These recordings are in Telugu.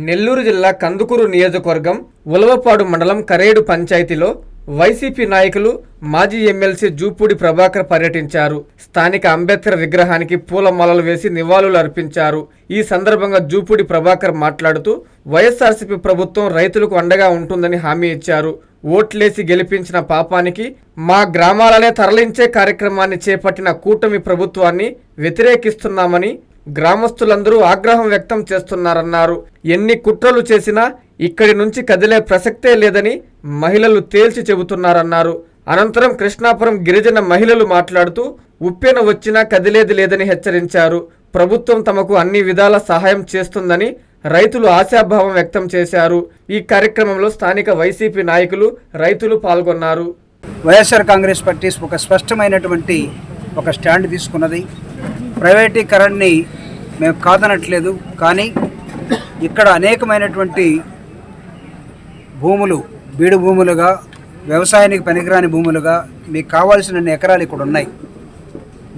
నెల్లూరు జిల్లా కందుకూరు నియోజకవర్గం ఉలవపాడు మండలం కరేడు పంచాయతీలో వైసీపీ నాయకులు మాజీ ఎమ్మెల్సీ జూపూడి ప్రభాకర్ పర్యటించారు. స్థానిక అంబేద్కర్ విగ్రహానికి పూలమాలలు వేసి నివాళులు అర్పించారు. ఈ సందర్భంగా జూపూడి ప్రభాకర్ మాట్లాడుతూ వైఎస్ఆర్సీపీ ప్రభుత్వం రైతులకు అండగా ఉంటుందని హామీ ఇచ్చారు. ఓట్లేసి గెలిపించిన పాపానికి మా గ్రామాలనే తరలించే కార్యక్రమాన్ని చేపట్టిన కూటమి ప్రభుత్వాన్ని వ్యతిరేకిస్తున్నామని గ్రామస్తులందరూ ఆగ్రహం వ్యక్తం చేస్తున్నారన్నారు. ఎన్ని కుట్రలు చేసినా ఇక్కడి నుంచి కదిలే ప్రసక్తే లేదని మహిళలు తేల్చి చెబుతున్నారన్నారు. అనంతరం కృష్ణాపురం గిరిజన మహిళలు మాట్లాడుతూ ఉప్పెన వచ్చినా కదిలేది లేదని హెచ్చరించారు. ప్రభుత్వం తమకు అన్ని విధాల సహాయం చేస్తుందని రైతులు ఆశాభావం వ్యక్తం చేశారు. ఈ కార్యక్రమంలో స్థానిక వైసీపీ నాయకులు, రైతులు పాల్గొన్నారు. వైఎస్ఆర్ కాంగ్రెస్ పార్టీ ఒక స్పష్టమైనటువంటి ఒక స్టాండ్ తీసుకున్నది. ప్రైవేటీకరణని మేము కాదనట్లేదు, కానీ ఇక్కడ అనేకమైనటువంటి భూములు బీడు భూములుగా, వ్యవసాయానికి పనికిరాని భూములుగా మీకు కావాల్సిన ఎకరాలు ఇక్కడ ఉన్నాయి.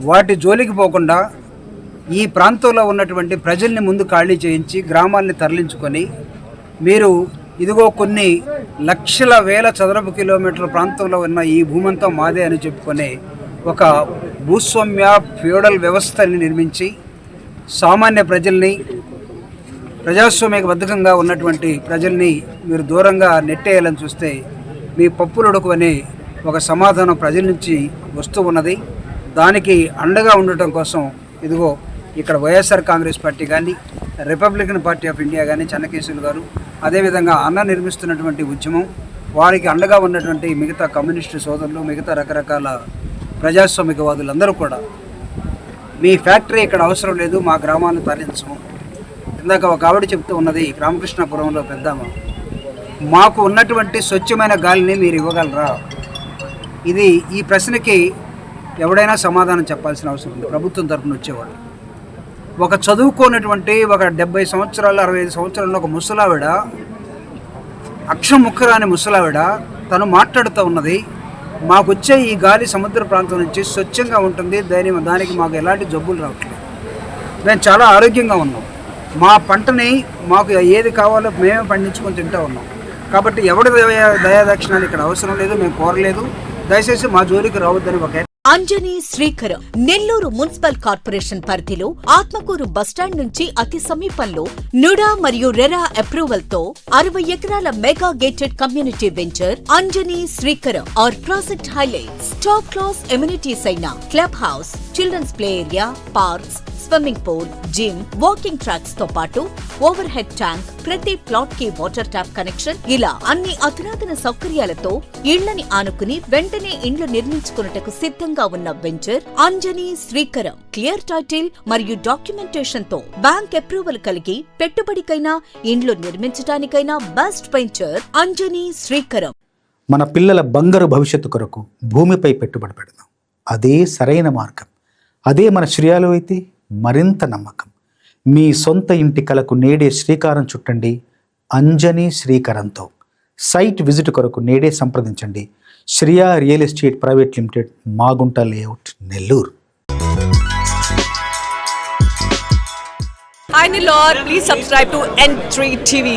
వాటి జోలికి పోకుండా ఈ ప్రాంతంలో ఉన్నటువంటి ప్రజల్ని ముందు ఖాళీ చేయించి గ్రామాల్ని తరలించుకొని మీరు ఇదిగో కొన్ని లక్షల వేల చదరపు కిలోమీటర్ల ప్రాంతంలో ఉన్న ఈ భూమంతా మాదే అని చెప్పుకొని ఒక భూస్వామ్య ఫ్యూడల్ వ్యవస్థని నిర్మించి సామాన్య ప్రజల్ని, ప్రజాస్వామ్యబద్ధంగా ఉన్నటువంటి ప్రజల్ని మీరు దూరంగా నెట్టేయాలని చూస్తే మీ పప్పులొడుకు అనే ఒక సమాధానం ప్రజల నుంచి వస్తూ ఉన్నది. దానికి అండగా ఉండటం కోసం ఇదిగో ఇక్కడ వైఎస్ఆర్ కాంగ్రెస్ పార్టీ కానీ, రిపబ్లికన్ పార్టీ ఆఫ్ ఇండియా కానీ, చెన్నకేశవులు గారు, అదేవిధంగా అన్న నిర్మిస్తున్నటువంటి ఉద్యమం, వారికి అండగా ఉన్నటువంటి మిగతా కమ్యూనిస్టు సోదరులు, మిగతా రకరకాల ప్రజాస్వామికవాదులందరూ కూడా మీ ఫ్యాక్టరీ ఇక్కడ అవసరం లేదు, మా గ్రామాన్ని తరలించము. ఇందాక ఒక ఆవిడ చెప్తూ ఉన్నది, రామకృష్ణాపురంలో పెద్దామ, మాకు ఉన్నటువంటి స్వచ్ఛమైన గాలిని మీరు ఇవ్వగలరా? ఇది ఈ ప్రశ్నకి ఎవడైనా సమాధానం చెప్పాల్సిన అవసరం ఉంది. ప్రభుత్వం తరఫున వచ్చేవాడు ఒక చదువుకోనటువంటి ఒక 70 సంవత్సరాలు 65 సంవత్సరాల్లో ఒక ముసలావిడ, అక్షం ముక్కరాని ముసలావిడ తను మాట్లాడుతూ ఉన్నది, మాకు వచ్చే ఈ గాలి సముద్ర ప్రాంతం నుంచి స్వచ్ఛంగా ఉంటుంది, దానికి మాకు ఎలాంటి జబ్బులు రావట్లేదు, మేము చాలా ఆరోగ్యంగా ఉన్నాం, మా పంటని మాకు ఏది కావాలో మేమే పండించుకొని తింటూ ఉన్నాం, కాబట్టి ఎవరి దయాదక్షిణాలు ఇక్కడ అవసరం లేదు, మేము కోరలేదు, దయచేసి మా జోలికి రావద్దని ఒక అంజనీ శ్రీకరం నెల్లూరు మున్సిపల్ కార్పొరేషన్ పరిధిలో ఆత్మకూరు బస్టాండ్ నుంచి అతి సమీపంలో నుడా మరియు రెరా అప్రూవల్ తో 60 ఎకరాల mega gated community venture Anjani Srikaram. Our project highlights top class amenities అయిన club house, children's play area, parks, swimming pool, gym, walking tracks తో పాటు ఓవర్ హెడ్ ట్యాంక్, ప్రతి ప్లాట్ కి వాటర్ ట్యాప్ కనెక్షన్, ఇలా అన్ని అధునాతన సౌకర్యాలతో ఇళ్లని ఆనుకుని వెంటనే ఇండ్లు నిర్మించుకున్నటకు సిద్ధంగా ఉన్న venture Anjani Srikaram. Clear title మరియు డాక్యుమెంటేషన్ తో బ్యాంక్ అప్రూవల్ కలిగి పెట్టుబడికైనా ఇండ్లు నిర్మించడానికైనా బెస్ట్ వెంచర్ అంజనీ శ్రీకరం. మన పిల్లల బంగారు భవిష్యత్తు కొరకు భూమిపై పెట్టుబడి పెడదాం. అదే సరైన మార్గం. అదే మన శ్రేయాలు అయితే మరింత నమ్మకం. మీ సొంత ఇంటి కలకు నేడే శ్రీకారం చుట్టండి అంజనీ శ్రీకరంతో. సైట్ విజిట్ కొరకు నేడే సంప్రదించండి. Shriya real estate private limited, Magunta layout, Nellore. Hi Nilor, please subscribe to N3 TV.